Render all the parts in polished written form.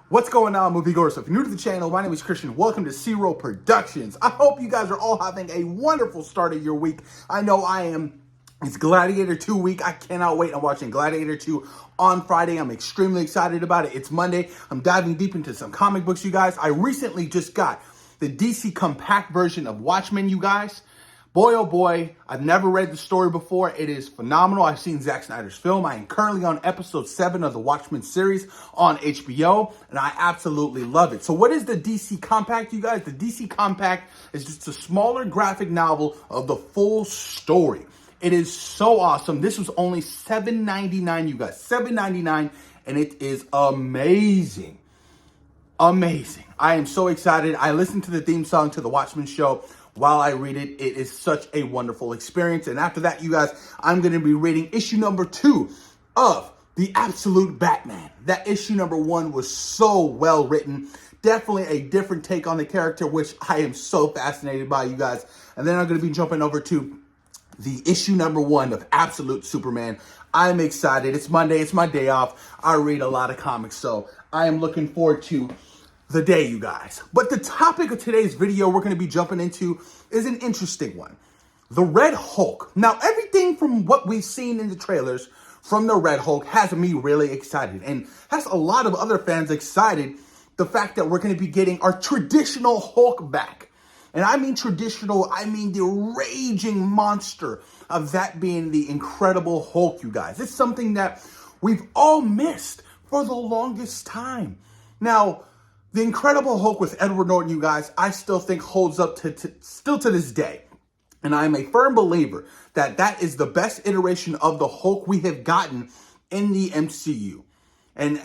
What's going on, moviegoers? So if you're new to the channel, my name is Christian. Welcome to Zero Productions. I hope you guys are all having a wonderful start of your week. I know I am. It's Gladiator 2 week. I cannot wait. I'm watching Gladiator 2 on Friday. I'm extremely excited about it. It's Monday. I'm diving deep into some comic books, you guys. I recently just got the DC compact version of Watchmen, you guys. Boy, oh boy, I've never read the story before. It is phenomenal. I've seen Zack Snyder's film. I am currently on episode 7 of the Watchmen series on HBO, and I absolutely love it. So what is the DC Compact, you guys? The DC Compact is just a smaller graphic novel of the full story. It is so awesome. This was only $7.99, you guys. $7.99, and it is amazing. Amazing. I am so excited. I listened to the theme song to the Watchmen show while I read it. It is such a wonderful experience. And after that, you guys, I'm going to be reading issue number 2 of The Absolute Batman. That issue number 1 was so well written. Definitely a different take on the character, which I am so fascinated by, you guys. And then I'm going to be jumping over to the issue number 1 of Absolute Superman. I'm excited. It's Monday. It's my day off. I read a lot of comics, so I am looking forward to the day, you guys. But the topic of today's video we're going to be jumping into is an interesting one. The Red Hulk. Now, everything from what we've seen in the trailers from the Red Hulk has me really excited, and has a lot of other fans excited. The fact that we're going to be getting our traditional Hulk back. And I mean traditional, I mean the raging monster of that being the Incredible Hulk, you guys. It's something that we've all missed for the longest time. Now, the Incredible Hulk with Edward Norton, you guys, I still think holds up still to this day. And I'm a firm believer that that is the best iteration of the Hulk we have gotten in the MCU. And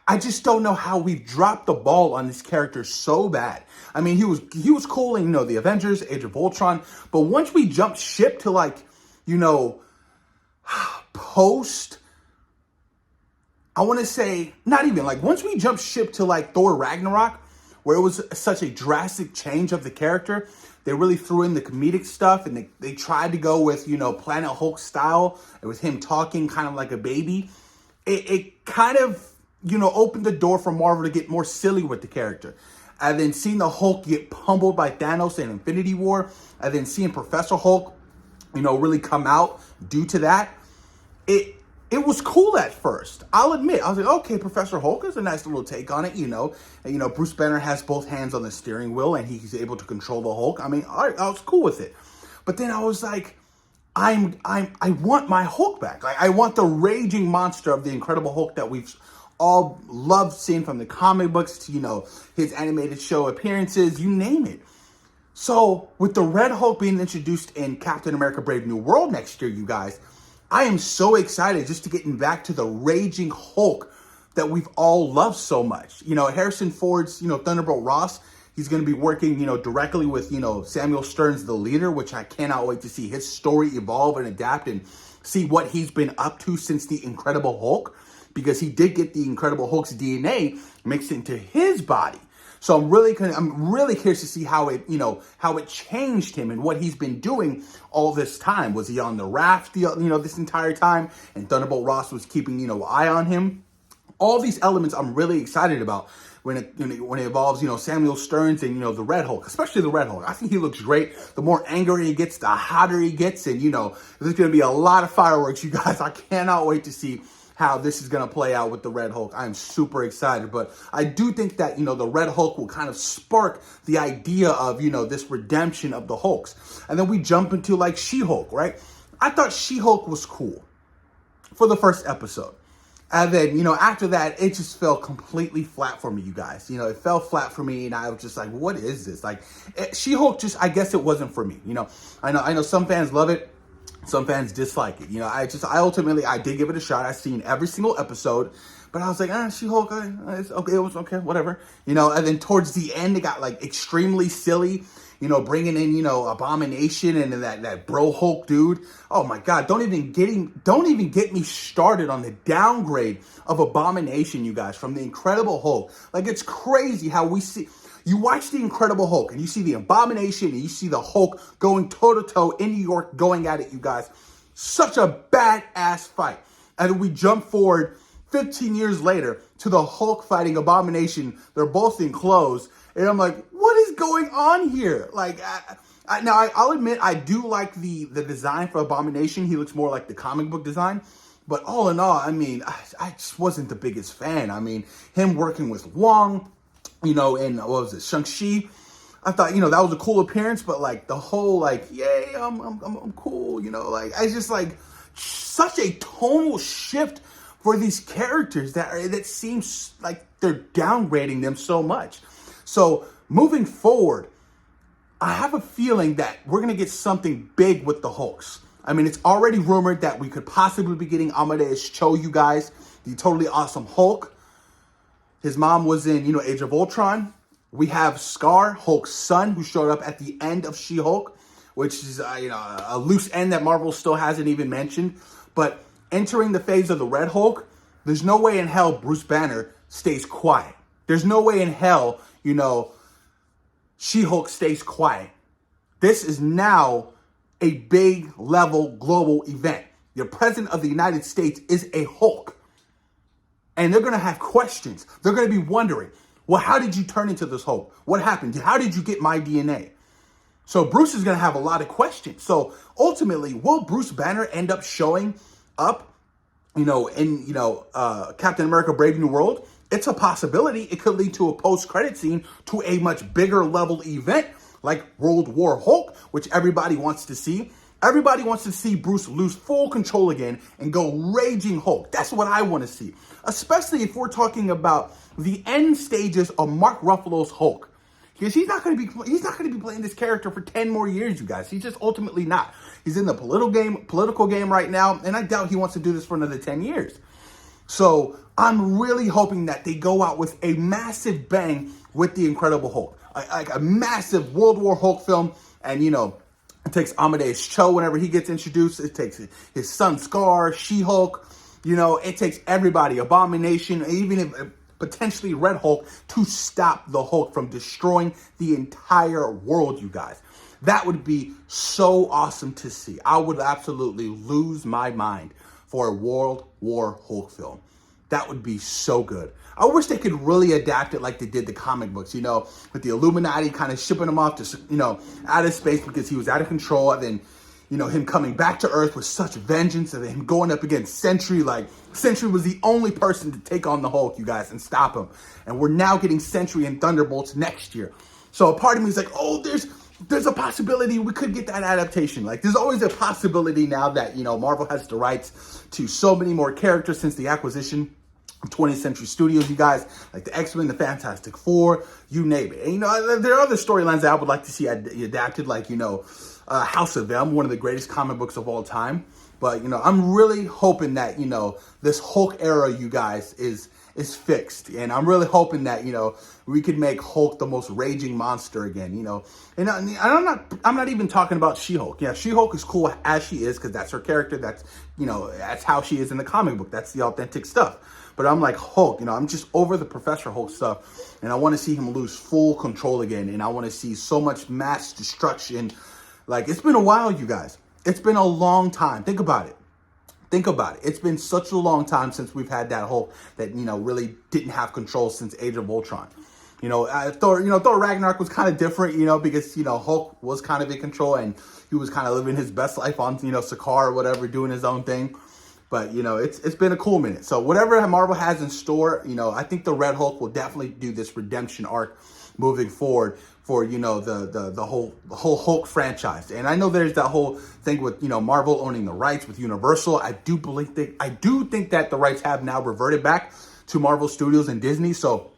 I just don't know how we've dropped the ball on this character so bad. I mean, he was cool in, the Avengers Age of Ultron. But once we jumped ship to post, I want to say, not even, once we jumped ship to Thor Ragnarok, where it was such a drastic change of the character, they really threw in the comedic stuff, and they tried to go with, Planet Hulk style. It was him talking kind of like a baby. It kind of, opened the door for Marvel to get more silly with the character. And then seeing the Hulk get pummeled by Thanos in Infinity War, and then seeing Professor Hulk, really come out due to that, it was cool at first. I'll admit. I was like, okay, Professor Hulk is a nice little take on it, And, Bruce Banner has both hands on the steering wheel, and he's able to control the Hulk. I mean, I was cool with it. But then I was like, I want my Hulk back. I want the raging monster of the Incredible Hulk that we've all loved seeing from the comic books to, his animated show appearances, you name it. So with the Red Hulk being introduced in Captain America Brave New World next year, you guys, I am so excited just to getting back to the raging Hulk that we've all loved so much. Harrison Ford's, Thunderbolt Ross, he's going to be working, directly with, Samuel Stern's The Leader, which I cannot wait to see his story evolve and adapt and see what he's been up to since the Incredible Hulk, because he did get the Incredible Hulk's DNA mixed into his body. So I'm really curious to see how it changed him and what he's been doing all this time. Was he on the raft, this entire time, and Thunderbolt Ross was keeping, eye on him? All these elements I'm really excited about when it involves, Samuel Stearns and, the Red Hulk, especially the Red Hulk. I think he looks great. The more angry he gets, the hotter he gets. And, there's going to be a lot of fireworks, you guys. I cannot wait to see how this is going to play out with the Red Hulk. I'm super excited. But I do think that, the Red Hulk will kind of spark the idea of, this redemption of the Hulks. And then we jump into, She-Hulk, right? I thought She-Hulk was cool for the first episode. And then, after that, it just fell completely flat for me, you guys. It fell flat for me, and I was just like, what is this? She-Hulk I guess it wasn't for me. I know some fans love it. Some fans dislike it. I ultimately did give it a shot. I've seen every single episode, but I was like, She-Hulk, it's okay. It was okay, whatever. And then towards the end, it got extremely silly. Bringing in, Abomination and that bro Hulk dude. Oh my God, don't even get me started on the downgrade of Abomination, you guys, from the Incredible Hulk. It's crazy how you watch the Incredible Hulk and you see the Abomination and you see the Hulk going toe-to-toe in New York, going at it, you guys. Such a badass fight. And then we jump forward 15 years later to the Hulk fighting Abomination. They're both in clothes. And I'm like, what is going on here? Like, I'll admit, I do like the design for Abomination. He looks more like the comic book design. But all in all, I mean, I just wasn't the biggest fan. I mean, him working with Wong, and what was it, Shang-Chi, I thought, that was a cool appearance, but like the whole like, yay, I'm cool, like I just like such a tonal shift for these characters that seems like they're downgrading them so much. So moving forward, I have a feeling that we're gonna get something big with the Hulks. I mean, it's already rumored that we could possibly be getting Amadeus Cho, you guys, the totally awesome Hulk. His mom was in, Age of Ultron. We have Skaar, Hulk's son, who showed up at the end of She-Hulk, which is, a loose end that Marvel still hasn't even mentioned. But entering the phase of the Red Hulk, there's no way in hell Bruce Banner stays quiet. There's no way in hell, She-Hulk stays quiet. This is now a big level global event. The president of the United States is a Hulk. And they're going to have questions. They're going to be wondering, well, how did you turn into this Hulk? What happened? How did you get my DNA? So Bruce is going to have a lot of questions. So ultimately, will Bruce Banner end up showing up, in Captain America Brave New World? It's a possibility. It could lead to a post-credit scene to a much bigger level event like World War Hulk, which everybody wants to see. Everybody wants to see Bruce lose full control again and go raging Hulk. That's what I want to see, especially if we're talking about the end stages of Mark Ruffalo's Hulk, because he's not going to be playing this character for 10 more years, you guys. He's just ultimately not. He's in the political game right now, and I doubt he wants to do this for another 10 years. So I'm really hoping that they go out with a massive bang with the Incredible Hulk, like a massive World War Hulk film, and it takes Amadeus Cho whenever he gets introduced. It takes his son Skaar, She-Hulk. It takes everybody, Abomination, even if potentially Red Hulk, to stop the Hulk from destroying the entire world, you guys. That would be so awesome to see. I would absolutely lose my mind for a World War Hulk film. That would be so good. I wish they could really adapt it like they did the comic books, with the Illuminati kind of shipping him off to, out of space because he was out of control. And then, him coming back to Earth with such vengeance, and then him going up against Sentry. Like, Sentry was the only person to take on the Hulk, you guys, and stop him. And we're now getting Sentry and Thunderbolts next year. So a part of me is like, oh, there's a possibility we could get that adaptation. Like, there's always a possibility now that, Marvel has the rights to so many more characters since the acquisition 20th Century Studios, you guys, like the X-Men, the Fantastic Four, you name it. And, there are other storylines that I would like to see adapted, like, House of M, one of the greatest comic books of all time. But, I'm really hoping that, this Hulk era, you guys, is fixed. And I'm really hoping that, we could make Hulk the most raging monster again, And I'm not even talking about She-Hulk. Yeah, She-Hulk is cool as she is because that's her character. That's, that's how she is in the comic book. That's the authentic stuff. But I'm like Hulk, I'm just over the Professor Hulk stuff. And I want to see him lose full control again. And I want to see so much mass destruction. Like, it's been a while, you guys. It's been a long time. Think about it. It's been such a long time since we've had that Hulk that, really didn't have control since Age of Ultron. Thor Ragnarok was kind of different, because, Hulk was kind of in control and he was kind of living his best life on, Skaar or whatever, doing his own thing. But, it's been a cool minute. So whatever Marvel has in store, I think the Red Hulk will definitely do this redemption arc moving forward for, the whole Hulk franchise. And I know there's that whole thing with, Marvel owning the rights with Universal. I do think that the rights have now reverted back to Marvel Studios and Disney. So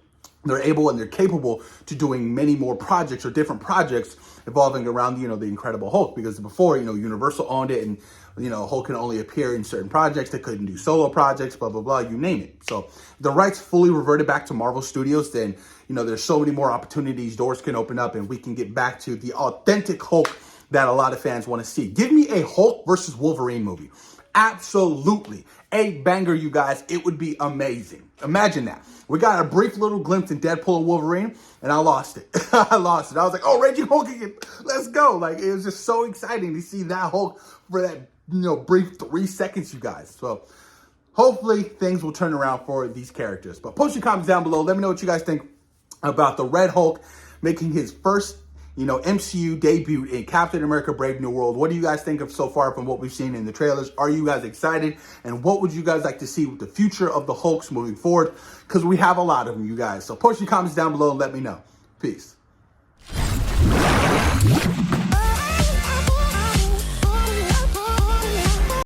they're able and they're capable to doing many more projects or different projects evolving around, the Incredible Hulk. Because before, Universal owned it and, Hulk can only appear in certain projects. They couldn't do solo projects, blah, blah, blah, you name it. So the rights fully reverted back to Marvel Studios. Then, there's so many more opportunities, doors can open up, and we can get back to the authentic Hulk that a lot of fans want to see. Give me a Hulk versus Wolverine movie. Absolutely. A banger, you guys. It would be amazing. Imagine that. We got a brief little glimpse in Deadpool and Wolverine, and I lost it. I was like, oh, Raging Hulk again. Let's go. Like, it was just so exciting to see that Hulk for that, brief 3 seconds, you guys. So hopefully things will turn around for these characters. But post your comments down below. Let me know what you guys think about the Red Hulk making his first, MCU debut in Captain America Brave New World. What do you guys think of so far from what we've seen in the trailers? Are you guys excited? And what would you guys like to see with the future of the Hulks moving forward? Because we have a lot of them, you guys. So post your comments down below and let me know. Peace.